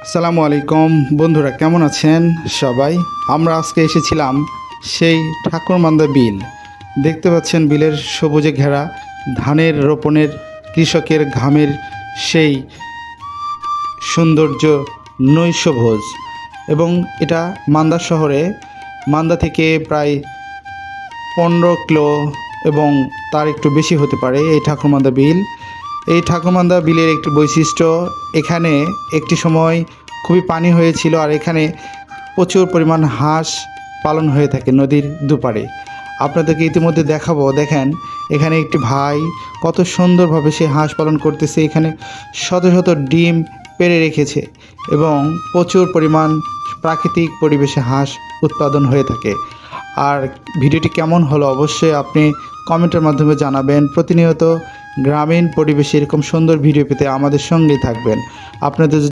আসসালামু আলাইকুম বন্ধুরা, কেমন আছেন সবাই? আমরা আজকে এসেছিলাম সেই ঠাকুরমান্দা বিল। দেখতে পাচ্ছেন বিলের সবুজে ঘেরা ধানের রোপণের কৃষকের ঘামের সেই সৌন্দর্য নৈশভোজ। এবং এটা মান্দা শহরে, মান্দা থেকে প্রায় 15 কিলো এবং তার একটু বেশি হতে পারে এই ঠাকুরমান্দা বিল। এই ঠাকুরমান্দা বিলের একটি বৈশিষ্ট্য, এখানে একটি সময় খুবই পানি হয়েছিল আর এখানে প্রচুর পরিমাণ হাঁস পালন হয়ে থাকে নদীর দুপারে। আপনাদেরকে ইতিমধ্যে দেখাবো। দেখেন এখানে একটি ভাই কত সুন্দরভাবে সে হাঁস পালন করতেছে। এখানে শত শত ডিম পেড়ে রেখেছে এবং প্রচুর পরিমাণ প্রাকৃতিক পরিবেশে হাঁস উৎপাদন হয়ে থাকে। আর ভিডিওটি কেমন হলো অবশ্যই আপনি কমেন্টের মাধ্যমে জানাবেন। প্রতিনিয়ত গ্রামীণ পরিবেশে এরকম সুন্দর ভিডিও পেতে আমাদের সঙ্গেই থাকবেন। আপনাদের